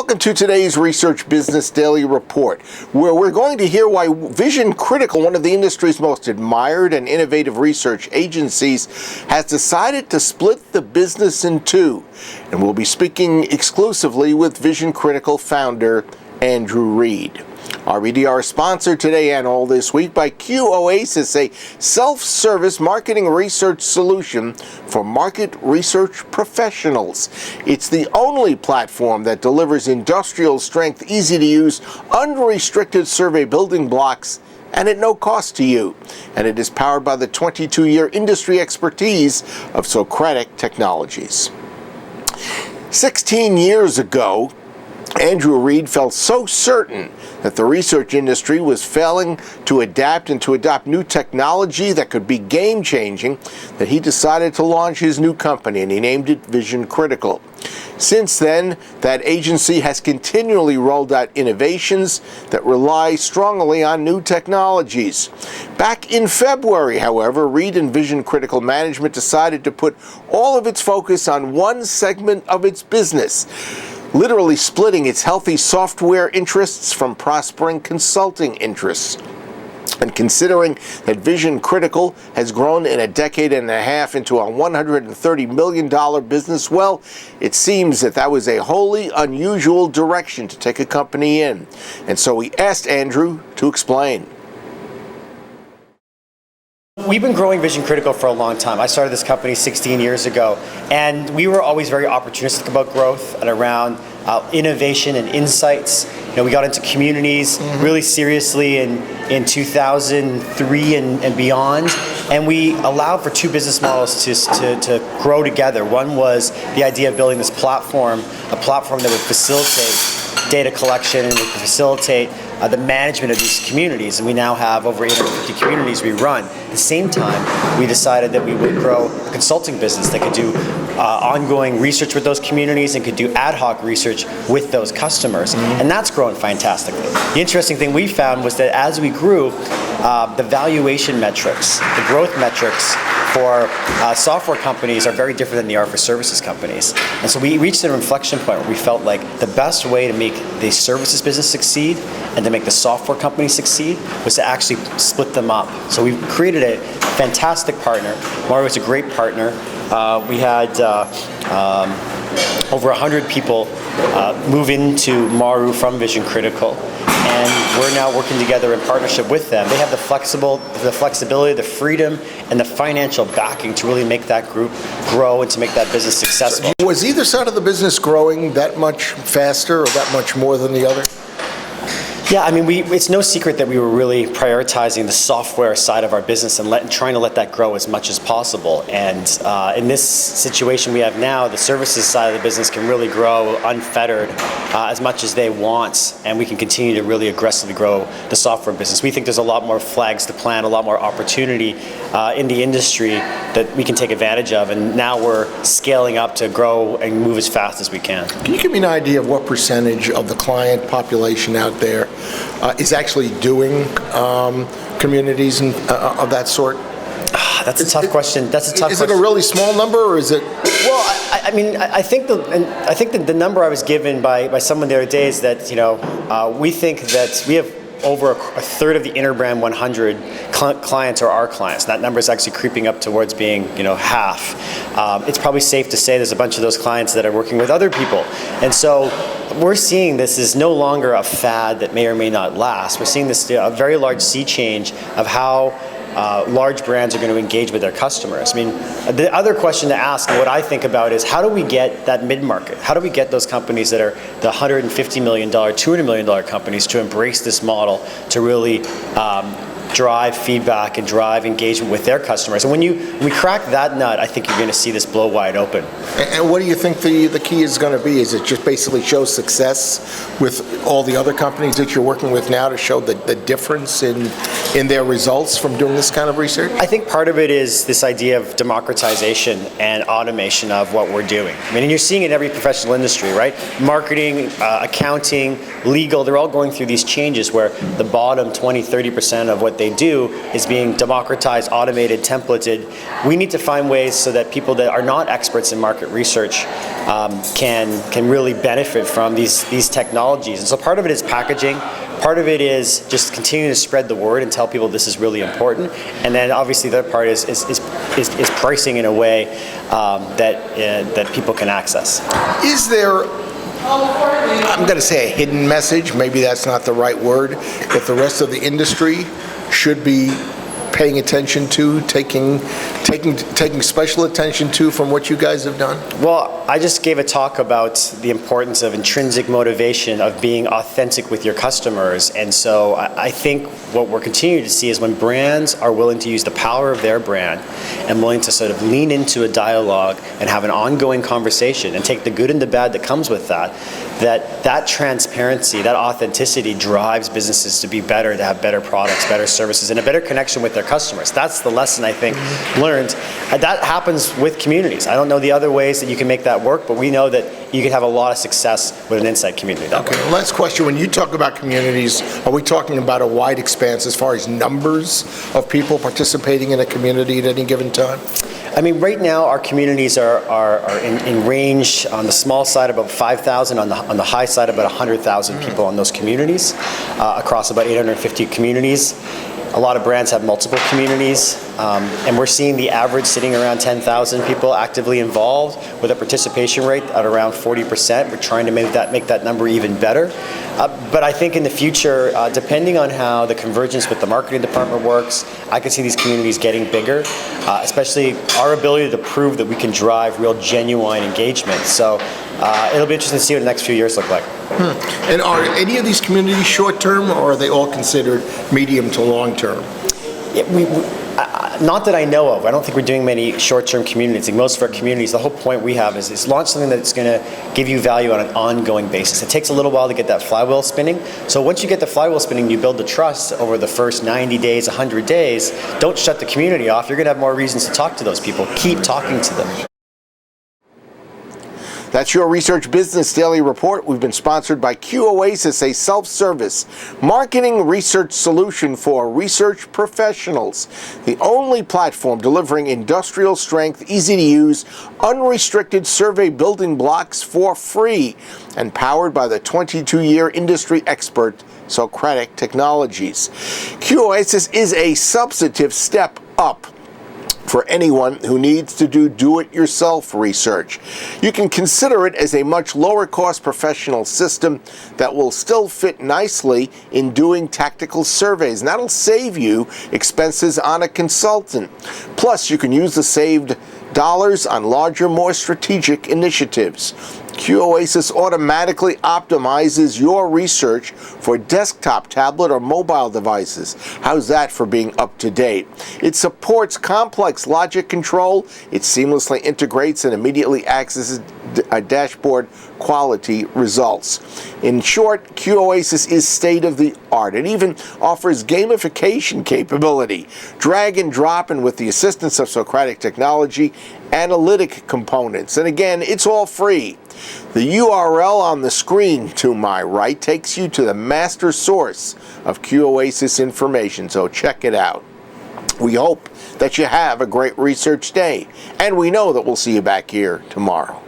Welcome to today's Research Business Daily Report, where we're going to hear why Vision Critical, one of the industry's most admired and innovative research agencies, has decided to split the business in two. And we'll be speaking exclusively with Vision Critical founder Andrew Reid. RBDR is sponsored today and all this week by Q-Oasis, a self-service marketing research solution for market research professionals. It's the only platform that delivers industrial-strength, easy-to-use, unrestricted survey building blocks and at no cost to you. And it is powered by the 22-year industry expertise of Socratic Technologies. 16 years ago, Andrew Reid felt so certain that the research industry was failing to adapt and to adopt new technology that could be game-changing that he decided to launch his new company, and he named it Vision Critical. Since then, that agency has continually rolled out innovations that rely strongly on new technologies. Back in February, however, Reid and Vision Critical management decided to put all of its focus on one segment of its business, literally splitting its healthy software interests from prospering consulting interests. And considering that Vision Critical has grown in a decade and a half into a $130 million business, well, it seems that was a wholly unusual direction to take a company in. And so we asked Andrew to explain. We've been growing Vision Critical for a long time. I started this company 16 years ago, and we were always very opportunistic about growth and around innovation and insights. We got into communities really seriously in 2003 and beyond, and we allowed for two business models to grow together. One was the idea of building this platform, a platform that would facilitate data collection and would facilitate the management of these communities, and we now have over 850 communities we run. At the same time, we decided that we would grow a consulting business that could do ongoing research with those communities and could do ad hoc research with those customers, and that's growing fantastically. The interesting thing we found was that as we grew, the valuation metrics, the growth metrics for software companies are very different than they are for services companies. And so we reached an inflection point where we felt like the best way to make the services business succeed and to make the software company succeed was to actually split them up. So we've created a fantastic partner. Mario is a great partner. We had over 100 people move into Maru from Vision Critical, and we're now working together in partnership with them. They have the flexibility, the freedom, and the financial backing to really make that group grow and to make that business successful. Was either side of the business growing that much faster or that much more than the other? Yeah, I mean, it's no secret that we were really prioritizing the software side of our business and trying to let that grow as much as possible. And in this situation we have now, the services side of the business can really grow unfettered as much as they want, and we can continue to really aggressively grow the software business. We think there's a lot more flags to plant, a lot more opportunity in the industry that we can take advantage of, and now we're scaling up to grow and move as fast as we can. Can you give me an idea of what percentage of the client population out there is actually doing communities of that sort? That's a tough question. That's a tough question. Is it a really small number, or is it? Well, I think the number I was given by someone the other day is that we think that we have over a third of the Interbrand 100 clients are our clients. That number is actually creeping up towards being half. It's probably safe to say there's a bunch of those clients that are working with other people, and so we're seeing this is no longer a fad that may or may not last. We're seeing this a very large sea change of how large brands are going to engage with their customers. I mean, the other question to ask, and what I think about, is how do we get that mid-market? How do we get those companies that are the $150 million, $200 million companies to embrace this model to really drive feedback and drive engagement with their customers? And when we crack that nut, I think you're going to see this blow wide open. And what do you think the key is going to be? Is it just basically show success with all the other companies that you're working with now to show the difference in their results from doing this kind of research? I think part of it is this idea of democratization and automation of what we're doing. I mean, and you're seeing it in every professional industry, right? Marketing, accounting, legal, they're all going through these changes where the bottom 20, 30% of what they they do is being democratized, automated, templated. We need to find ways so that people that are not experts in market research can really benefit from these technologies. And so part of it is packaging. Part of it is just continuing to spread the word and tell people this is really important. And then obviously the other part is pricing in a way that people can access. Is there, I'm going to say a hidden message, maybe that's not the right word, that the rest of the industry should be paying attention to, taking special attention to from what you guys have done? Well, I just gave a talk about the importance of intrinsic motivation, of being authentic with your customers. And so I think what we're continuing to see is when brands are willing to use the power of their brand and willing to sort of lean into a dialogue and have an ongoing conversation and take the good and the bad that comes with that transparency, that authenticity drives businesses to be better, to have better products, better services, and a better connection with their customers. That's the lesson I think learned. That happens with communities. I don't know the other ways that you can make that work, but we know that you can have a lot of success with an insight community. Okay, last question. When you talk about communities, are we talking about a wide expanse as far as numbers of people participating in a community at any given time? I mean, right now our communities are in range on the small side about 5,000, on the high side about 100,000 people on those communities, across about 850 communities. A lot of brands have multiple communities, and we're seeing the average sitting around 10,000 people actively involved with a participation rate at around 40%. We're trying to make that number even better. But I think in the future, depending on how the convergence with the marketing department works, I can see these communities getting bigger, especially our ability to prove that we can drive real genuine engagement. So it'll be interesting to see what the next few years look like. And are any of these communities short-term, or are they all considered medium to long-term? Not that I know of. I don't think we're doing many short-term communities. Like most of our communities, the whole point we have is launch something that's going to give you value on an ongoing basis. It takes a little while to get that flywheel spinning. So once you get the flywheel spinning, you build the trust over the first 90 days, 100 days. Don't shut the community off. You're going to have more reasons to talk to those people. Keep talking to them. That's your Research Business Daily Report. We've been sponsored by Q-Oasis, a self-service marketing research solution for research professionals. The only platform delivering industrial strength, easy to use, unrestricted survey building blocks for free, and powered by the 22-year industry expert Socratic Technologies. Q-Oasis is a substantive step up for anyone who needs to do do-it-yourself research. You can consider it as a much lower-cost professional system that will still fit nicely in doing tactical surveys, and that'll save you expenses on a consultant. Plus, you can use the saved dollars on larger, more strategic initiatives. Q-Oasis automatically optimizes your research for desktop, tablet, or mobile devices. How's that for being up to date? It supports complex logic control. It seamlessly integrates and immediately accesses dashboard quality results. In short, Q-Oasis is state-of-the-art. It even offers gamification capability. Drag and drop, and with the assistance of Socratic Technology, analytic components. And again, it's all free. The URL on the screen to my right takes you to the master source of Q-Oasis information, so check it out. We hope that you have a great research day, and we know that we'll see you back here tomorrow.